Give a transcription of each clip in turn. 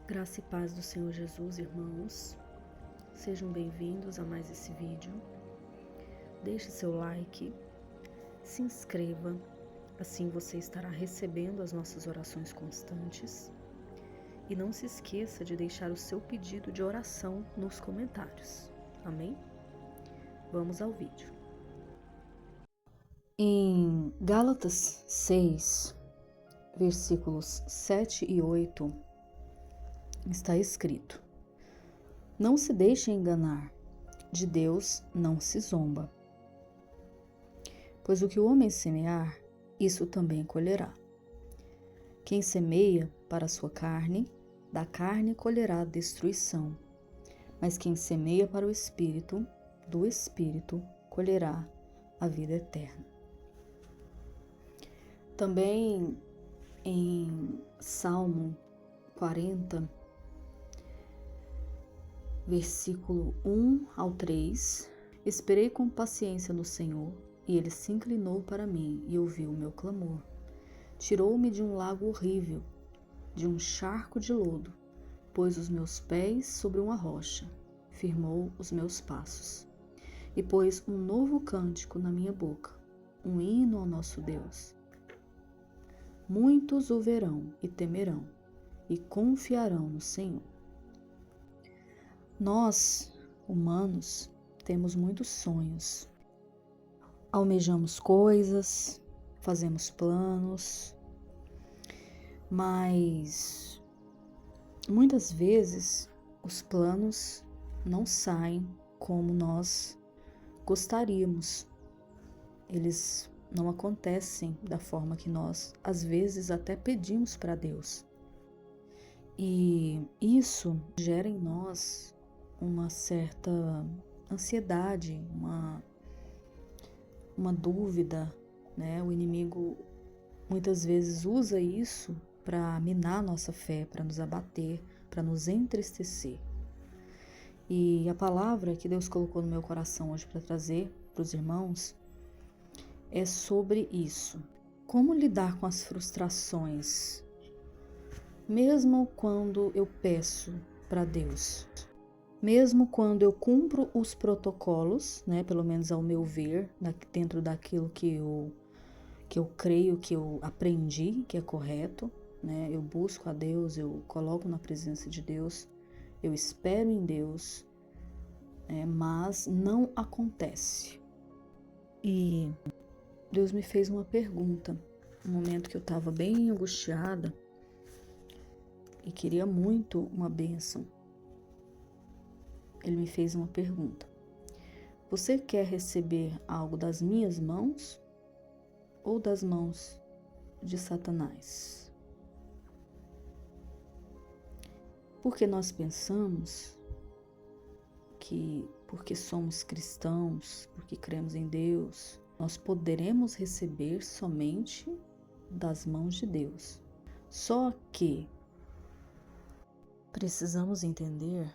Graça e paz do Senhor Jesus, irmãos. Sejam bem-vindos a mais esse vídeo. Deixe seu like, se inscreva, assim você estará recebendo as nossas orações constantes. E não se esqueça de deixar o seu pedido de oração nos comentários. Amém? Vamos ao vídeo. Em Gálatas 6, versículos 7 e 8, está escrito: Não se deixe enganar, de Deus não se zomba. Pois o que o homem semear, isso também colherá. Quem semeia para a sua carne, da carne colherá destruição. Mas quem semeia para o Espírito, do Espírito colherá a vida eterna. Também em Salmo 40, versículo 1 ao 3, esperei com paciência no Senhor, e ele se inclinou para mim e ouviu o meu clamor. Tirou-me de um lago horrível, de um charco de lodo, pôs os meus pés sobre uma rocha, firmou os meus passos, e pôs um novo cântico na minha boca, um hino ao nosso Deus. Muitos o verão e temerão, e confiarão no Senhor. Nós, humanos, temos muitos sonhos. Almejamos coisas, fazemos planos, mas muitas vezes os planos não saem como nós gostaríamos. Eles não acontecem da forma que nós, às vezes, até pedimos para Deus. E isso gera em nós uma certa ansiedade, uma dúvida, né? O inimigo muitas vezes usa isso para minar nossa fé, para nos abater, para nos entristecer. E a palavra que Deus colocou no meu coração hoje para trazer para os irmãos é sobre isso. Como lidar com as frustrações, mesmo quando eu peço para Deus, mesmo quando eu cumpro os protocolos, né, pelo menos ao meu ver, dentro daquilo que eu creio, que eu aprendi que é correto, né, eu busco a Deus, eu coloco na presença de Deus, eu espero em Deus, mas não acontece. E Deus me fez uma pergunta, no momento que eu estava bem angustiada e queria muito uma bênção. Ele me fez uma pergunta: você quer receber algo das minhas mãos ou das mãos de Satanás? Porque nós pensamos que porque somos cristãos, porque cremos em Deus, nós poderemos receber somente das mãos de Deus. Só que precisamos entender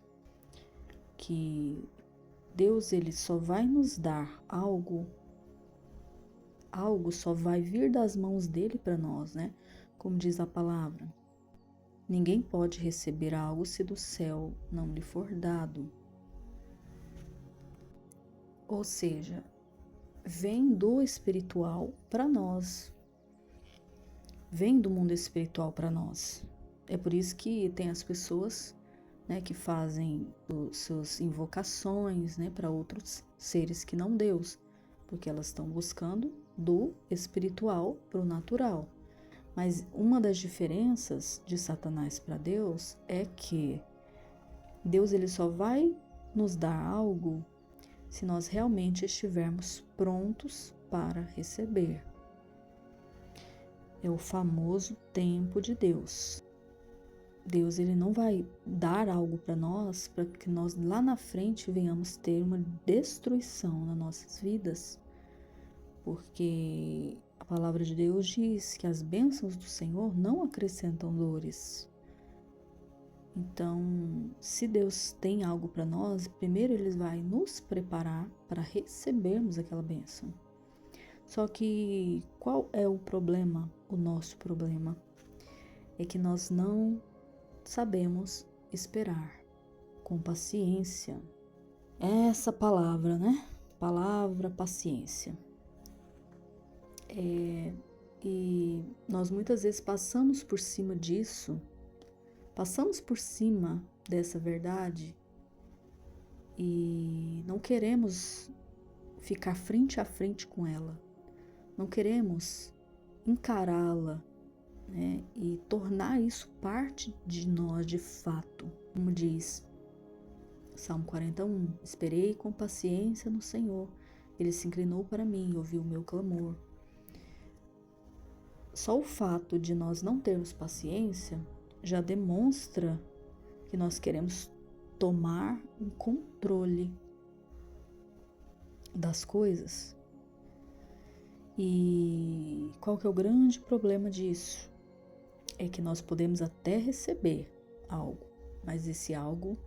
que Deus, ele só vai nos dar algo só vai vir das mãos dele para nós, né? Como diz a palavra, ninguém pode receber algo se do céu não lhe for dado. Ou seja, vem do espiritual para nós, vem do mundo espiritual para nós. É por isso que tem as pessoas, né, que fazem suas invocações, né, para outros seres que não Deus, porque elas estão buscando do espiritual para o natural. Mas uma das diferenças de Satanás para Deus é que Deus, ele só vai nos dar algo se nós realmente estivermos prontos para receber. É o famoso tempo de Deus. Deus, ele não vai dar algo para nós para que nós lá na frente venhamos ter uma destruição nas nossas vidas, porque a palavra de Deus diz que as bênçãos do Senhor não acrescentam dores. Então, se Deus tem algo para nós, primeiro ele vai nos preparar para recebermos aquela bênção. Só que qual é o problema? O nosso problema é que nós não sabemos esperar com paciência. Essa palavra, né? Palavra paciência. E nós muitas vezes passamos por cima disso, passamos por cima dessa verdade e não queremos ficar frente a frente com ela, não queremos encará-la, né, e tornar isso parte de nós de fato. Como diz Salmo 41, esperei com paciência no Senhor, ele se inclinou para mim e ouviu o meu clamor. Só o fato de nós não termos paciência já demonstra que nós queremos tomar um controle das coisas. E qual que é o grande problema disso? É que nós podemos até receber algo, mas esse algo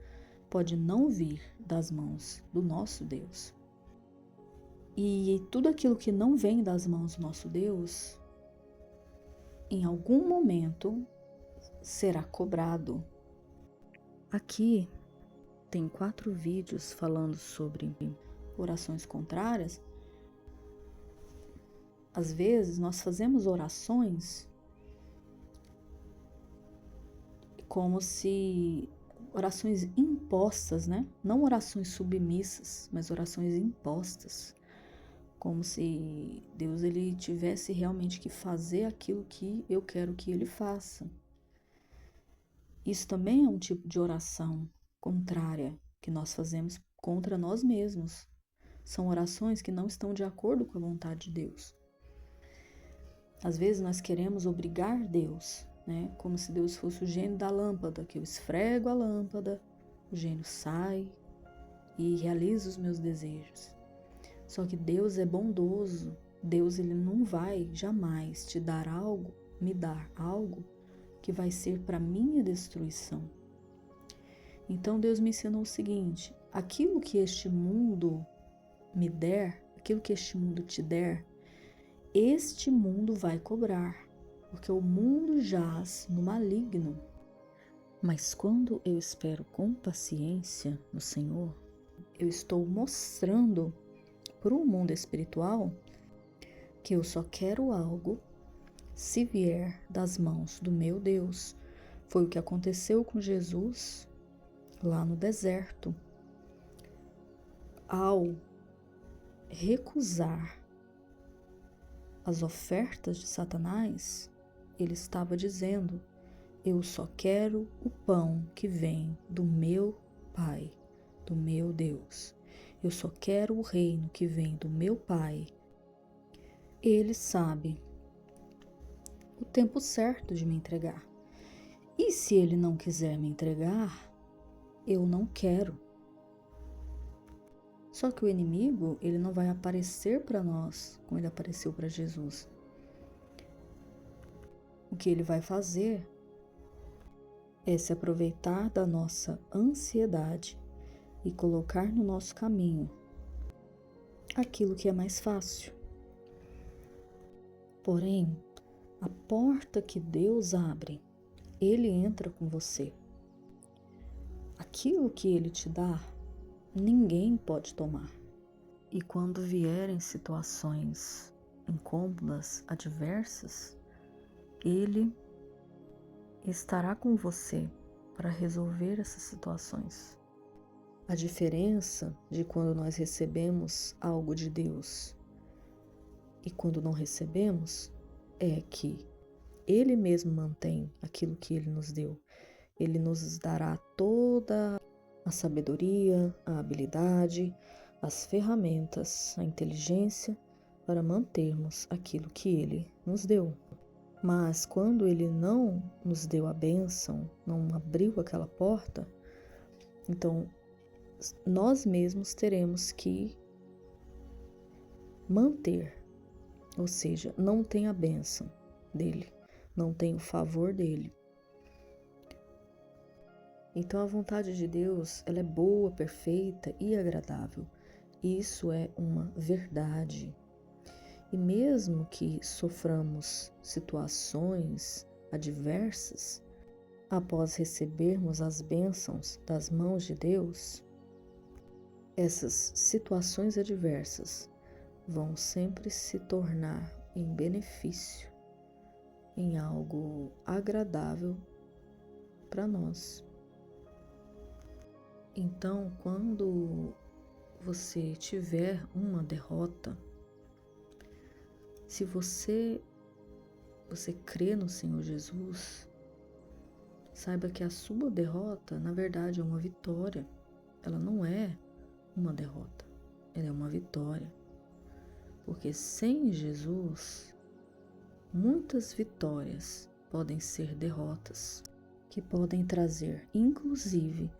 pode não vir das mãos do nosso Deus. E tudo aquilo que não vem das mãos do nosso Deus, em algum momento será cobrado. Aqui tem 4 vídeos falando sobre orações contrárias. Às vezes nós fazemos orações como se orações impostas, né? Não orações submissas, mas orações impostas. Como se Deus ele tivesse realmente que fazer aquilo que eu quero que ele faça. Isso também é um tipo de oração contrária que nós fazemos contra nós mesmos. São orações que não estão de acordo com a vontade de Deus. Às vezes nós queremos obrigar Deus, né? Como se Deus fosse o gênio da lâmpada, que eu esfrego a lâmpada, o gênio sai e realiza os meus desejos. Só que Deus é bondoso. Deus ele não vai jamais te dar algo, me dar algo que vai ser para minha destruição. Então Deus me ensinou o seguinte: aquilo que este mundo me der, aquilo que este mundo te der, este mundo vai cobrar, porque o mundo jaz no maligno. Mas quando eu espero com paciência no Senhor, eu estou mostrando para o mundo espiritual que eu só quero algo se vier das mãos do meu Deus. Foi o que aconteceu com Jesus lá no deserto. Ao recusar as ofertas de Satanás, ele estava dizendo: eu só quero o pão que vem do meu Pai, do meu Deus. Eu só quero o reino que vem do meu Pai. Ele sabe o tempo certo de me entregar. E se ele não quiser me entregar, eu não quero. Só que o inimigo, ele não vai aparecer para nós como ele apareceu para Jesus. O que ele vai fazer é se aproveitar da nossa ansiedade e colocar no nosso caminho aquilo que é mais fácil. Porém, a porta que Deus abre, ele entra com você. Aquilo que ele te dá, ninguém pode tomar. E quando vierem situações incômodas, adversas, ele estará com você para resolver essas situações. A diferença de quando nós recebemos algo de Deus e quando não recebemos é que ele mesmo mantém aquilo que ele nos deu. Ele nos dará toda a sabedoria, a habilidade, as ferramentas, a inteligência para mantermos aquilo que ele nos deu. Mas quando ele não nos deu a bênção, não abriu aquela porta, então nós mesmos teremos que manter, ou seja, não tem a bênção dele, não tem o favor dele. Então a vontade de Deus, ela é boa, perfeita e agradável. Isso é uma verdade. E mesmo que soframos situações adversas, após recebermos as bênçãos das mãos de Deus, essas situações adversas vão sempre se tornar em benefício, em algo agradável para nós. Então, quando você tiver uma derrota, se você crê no Senhor Jesus, saiba que a sua derrota, na verdade, é uma vitória. Ela não é uma derrota, ela é uma vitória. Porque sem Jesus, muitas vitórias podem ser derrotas, que podem trazer, inclusive,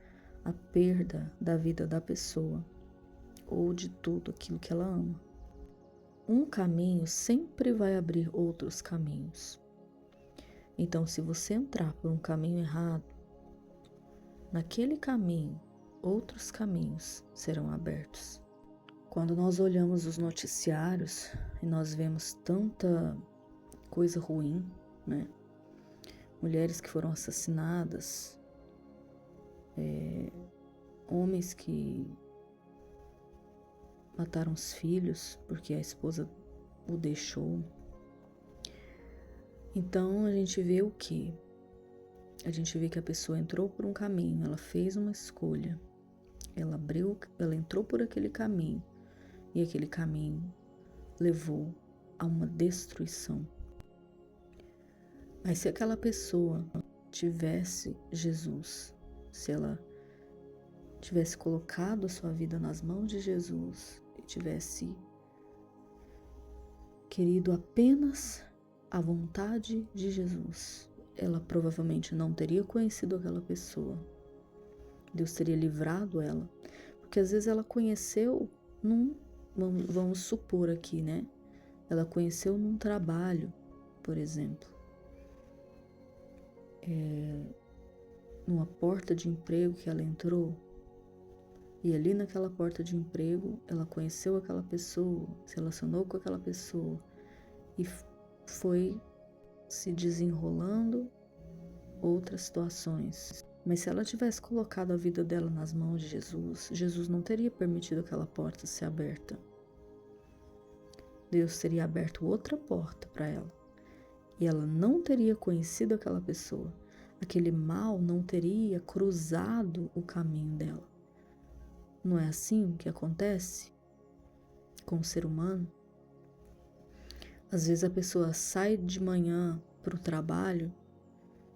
a perda da vida da pessoa ou de tudo aquilo que ela ama. Um caminho sempre vai abrir outros caminhos. Então, se você entrar por um caminho errado, naquele caminho, outros caminhos serão abertos. Quando nós olhamos os noticiários e nós vemos tanta coisa ruim, né? Mulheres que foram assassinadas, homens que mataram os filhos porque a esposa o deixou. Então a gente vê o quê? A gente vê que a pessoa entrou por um caminho, ela fez uma escolha, ela entrou por aquele caminho e aquele caminho levou a uma destruição. Mas se aquela pessoa tivesse Jesus, se ela tivesse colocado a sua vida nas mãos de Jesus e tivesse querido apenas a vontade de Jesus, ela provavelmente não teria conhecido aquela pessoa. Deus teria livrado ela, porque às vezes ela conheceu vamos supor aqui, né? Ela conheceu num trabalho, por exemplo, numa porta de emprego que ela entrou, e ali naquela porta de emprego ela conheceu aquela pessoa, se relacionou com aquela pessoa e foi se desenrolando outras situações. Mas se ela tivesse colocado a vida dela nas mãos de Jesus, Jesus não teria permitido aquela porta ser aberta. Deus teria aberto outra porta para ela. E ela não teria conhecido aquela pessoa. Aquele mal não teria cruzado o caminho dela. Não é assim que acontece com o ser humano? Às vezes a pessoa sai de manhã para o trabalho,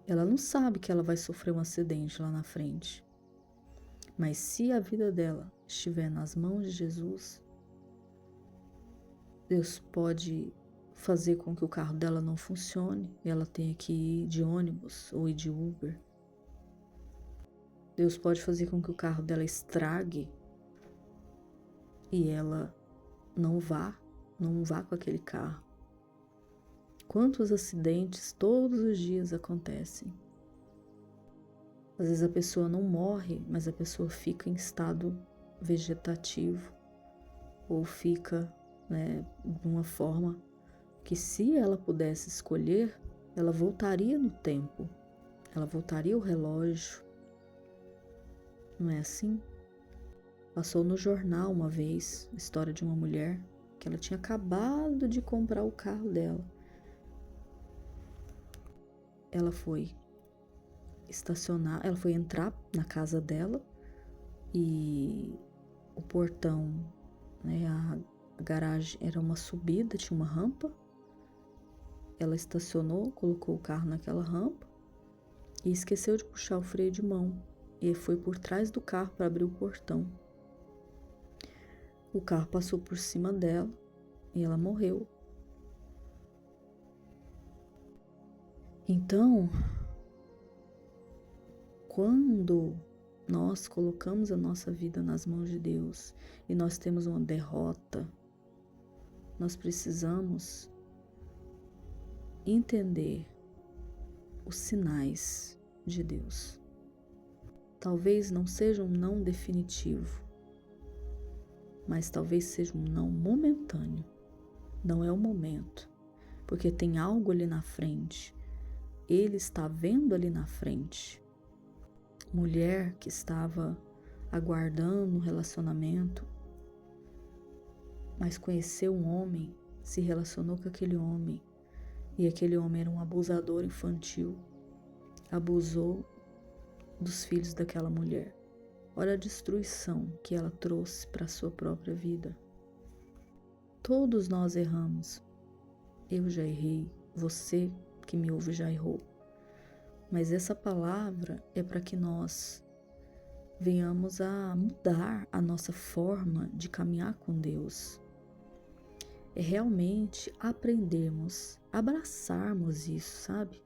ela não sabe que ela vai sofrer um acidente lá na frente. Mas se a vida dela estiver nas mãos de Jesus, Deus pode fazer com que o carro dela não funcione e ela tenha que ir de ônibus ou ir de Uber. Deus pode fazer com que o carro dela estrague e ela não vá com aquele carro. Quantos acidentes todos os dias acontecem? Às vezes a pessoa não morre, mas a pessoa fica em estado vegetativo ou fica, de uma forma que, se ela pudesse escolher, ela voltaria no tempo, ela voltaria o relógio. Não é assim? Passou no jornal uma vez a história de uma mulher que ela tinha acabado de comprar o carro dela. Ela foi estacionar, ela foi entrar na casa dela e o portão, a garagem era uma subida, tinha uma rampa. Ela estacionou, colocou o carro naquela rampa e esqueceu de puxar o freio de mão e foi por trás do carro para abrir o portão. O carro passou por cima dela e ela morreu. Então, quando nós colocamos a nossa vida nas mãos de Deus e nós temos uma derrota, nós precisamos entender os sinais de Deus. Talvez não seja um não definitivo, mas talvez seja um não momentâneo. Não é o momento, porque tem algo ali na frente ele está vendo ali na frente. Mulher que estava aguardando um relacionamento, mas conheceu um homem, se relacionou com aquele homem, e aquele homem era um abusador infantil, abusou dos filhos daquela mulher. Olha a destruição que ela trouxe para a sua própria vida. Todos nós erramos. Eu já errei, você que me ouve já errou. Mas essa palavra é para que nós venhamos a mudar a nossa forma de caminhar com Deus. É realmente aprendermos, abraçarmos isso, sabe?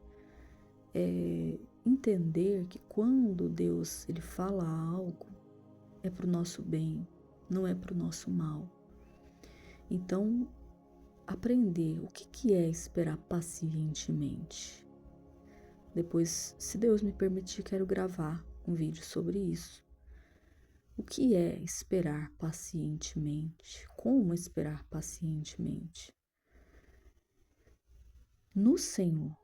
É entender que quando Deus ele fala algo, é para o nosso bem, não é para o nosso mal. Então, aprender o que é esperar pacientemente. Depois, se Deus me permitir, quero gravar um vídeo sobre isso. O que é esperar pacientemente? Como esperar pacientemente? No Senhor.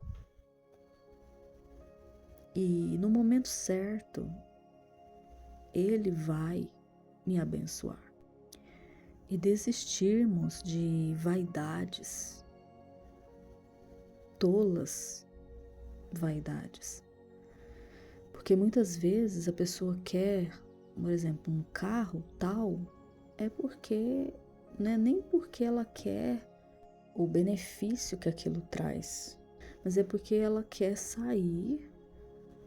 E no momento certo, Ele vai me abençoar. E desistirmos de vaidades, tolas vaidades. Porque muitas vezes a pessoa quer, por exemplo, um carro tal, é porque, não é nem porque ela quer o benefício que aquilo traz, mas é porque ela quer sair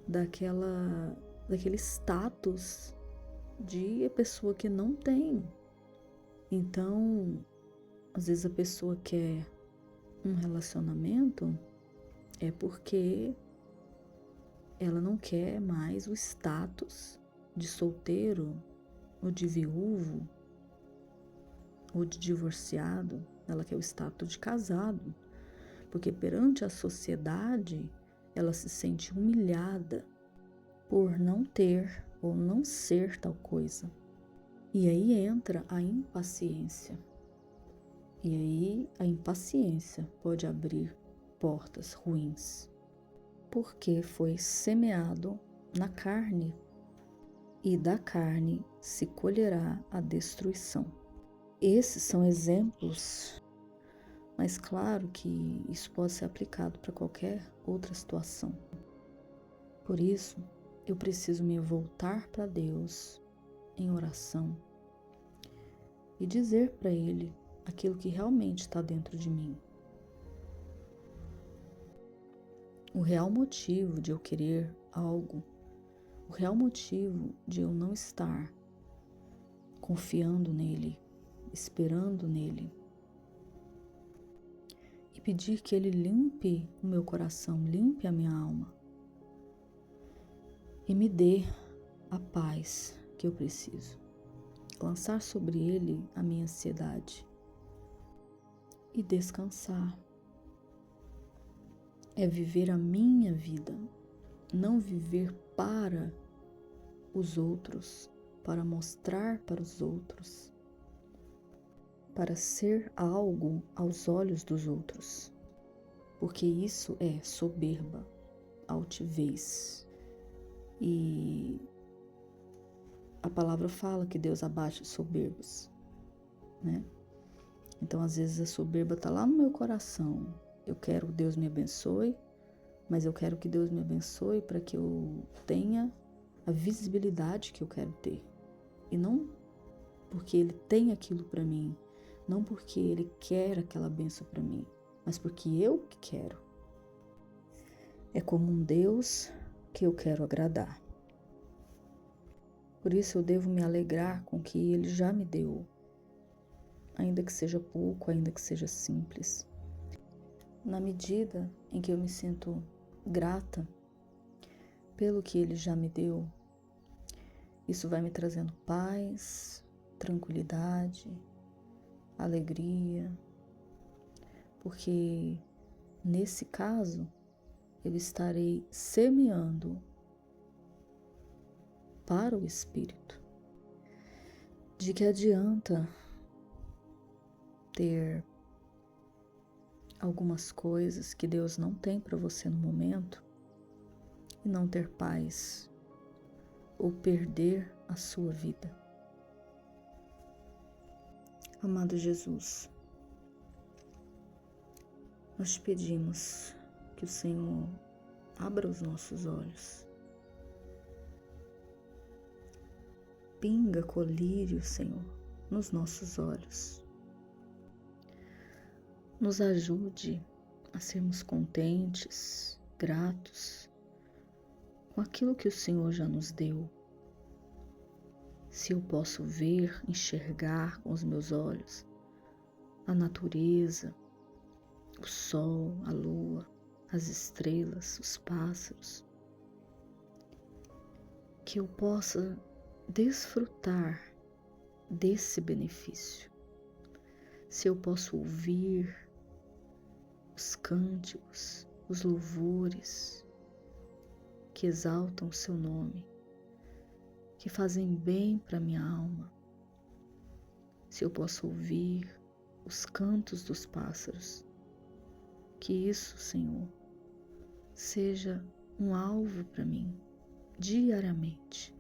daquele status de pessoa que não tem. Então, às vezes a pessoa quer um relacionamento é porque ela não quer mais o status de solteiro ou de viúvo ou de divorciado, ela quer o status de casado, porque perante a sociedade ela se sente humilhada por não ter ou não ser tal coisa. E aí entra a impaciência. E aí a impaciência pode abrir portas ruins, porque foi semeado na carne, e da carne se colherá a destruição. Esses são exemplos, mas claro que isso pode ser aplicado para qualquer outra situação. Por isso, eu preciso me voltar para Deus em oração e dizer para Ele aquilo que realmente está dentro de mim. O real motivo de eu querer algo, o real motivo de eu não estar confiando nele, esperando nele. E pedir que Ele limpe o meu coração, limpe a minha alma. E me dê a paz que eu preciso. Lançar sobre Ele a minha ansiedade. E descansar. É viver a minha vida, não viver para os outros, para mostrar para os outros, para ser algo aos olhos dos outros, porque isso é soberba, altivez. E a palavra fala que Deus abate os soberbos, né? Então, às vezes, a soberba está lá no meu coração. Eu quero que Deus me abençoe, mas eu quero que Deus me abençoe para que eu tenha a visibilidade que eu quero ter. E não porque Ele tem aquilo para mim, não porque Ele quer aquela bênção para mim, mas porque eu que quero. É como um Deus que eu quero agradar. Por isso eu devo me alegrar com o que Ele já me deu, ainda que seja pouco, ainda que seja simples. Na medida em que eu me sinto grata pelo que Ele já me deu, isso vai me trazendo paz, tranquilidade, alegria, porque nesse caso eu estarei semeando para o Espírito. De que adianta ter algumas coisas que Deus não tem para você no momento e não ter paz ou perder a sua vida. Amado Jesus, nós te pedimos que o Senhor abra os nossos olhos. Pinga colírio, Senhor, nos nossos olhos. Nos ajude a sermos contentes, gratos com aquilo que o Senhor já nos deu. Se eu posso ver, enxergar com os meus olhos a natureza, o sol, a lua, as estrelas, os pássaros, que eu possa desfrutar desse benefício. Se eu posso ouvir os cânticos, os louvores que exaltam o seu nome, que fazem bem para minha alma. Se eu posso ouvir os cantos dos pássaros, que isso, Senhor, seja um alvo para mim diariamente,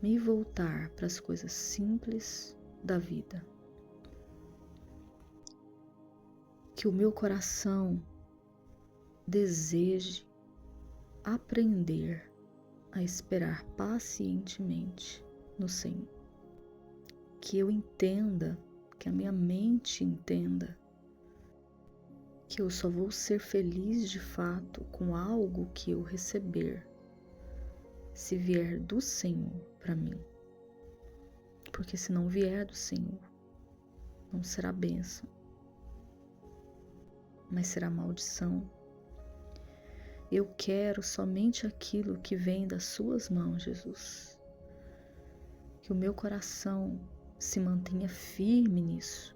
me voltar para as coisas simples da vida. Que o meu coração deseje aprender a esperar pacientemente no Senhor. Que eu entenda, que a minha mente entenda, que eu só vou ser feliz de fato com algo que eu receber, se vier do Senhor para mim. Porque se não vier do Senhor, não será bênção, mas será maldição. Eu quero somente aquilo que vem das suas mãos, Jesus. Que o meu coração se mantenha firme nisso.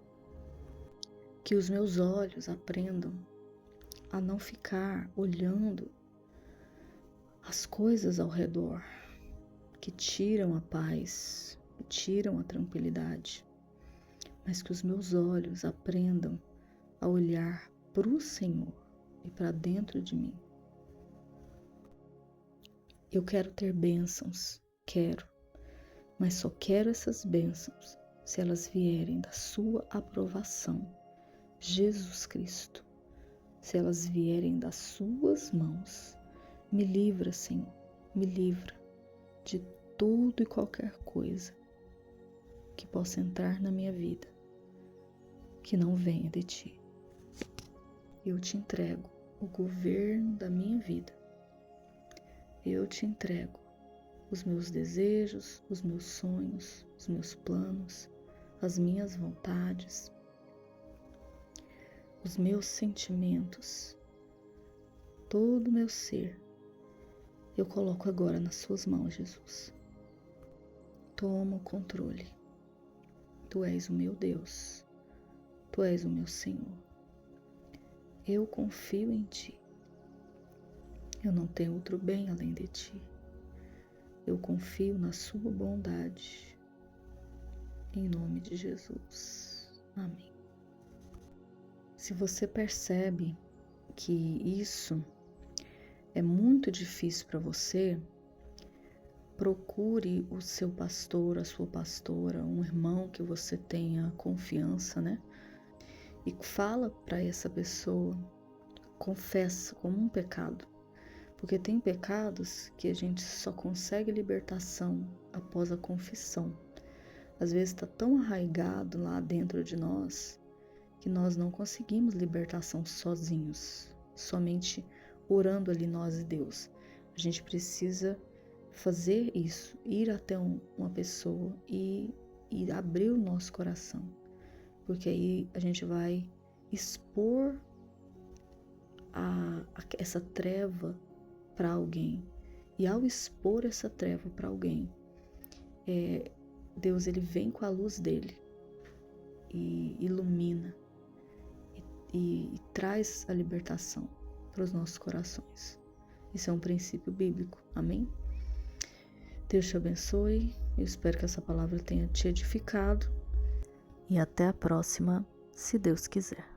Que os meus olhos aprendam a não ficar olhando as coisas ao redor que tiram a paz, que tiram a tranquilidade, mas que os meus olhos aprendam a olhar para o Senhor e para dentro de mim. Eu quero ter bênçãos, quero, mas só quero essas bênçãos se elas vierem da sua aprovação, Jesus Cristo. Se elas vierem das suas mãos, me livra, Senhor, me livra de tudo e qualquer coisa que possa entrar na minha vida, que não venha de ti. Eu te entrego o governo da minha vida. Eu te entrego os meus desejos, os meus sonhos, os meus planos, as minhas vontades, os meus sentimentos, todo o meu ser. Eu coloco agora nas suas mãos, Jesus. Toma o controle. Tu és o meu Deus. Tu és o meu Senhor. Eu confio em ti. Eu não tenho outro bem além de ti. Eu confio na sua bondade. Em nome de Jesus. Amém. Se você percebe que isso é muito difícil para você, procure o seu pastor, a sua pastora, um irmão que você tenha confiança, né? E fala para essa pessoa, confessa como um pecado. Porque tem pecados que a gente só consegue libertação após a confissão. Às vezes está tão arraigado lá dentro de nós que nós não conseguimos libertação sozinhos, somente orando ali nós e Deus. A gente precisa fazer isso, ir até uma pessoa e abrir o nosso coração, porque aí a gente vai expor essa treva para alguém. E ao expor essa treva para alguém, Deus ele vem com a luz dele e ilumina e traz a libertação para os nossos corações. Isso é um princípio bíblico. Amém? Deus te abençoe. Eu espero que essa palavra tenha te edificado. E até a próxima, se Deus quiser.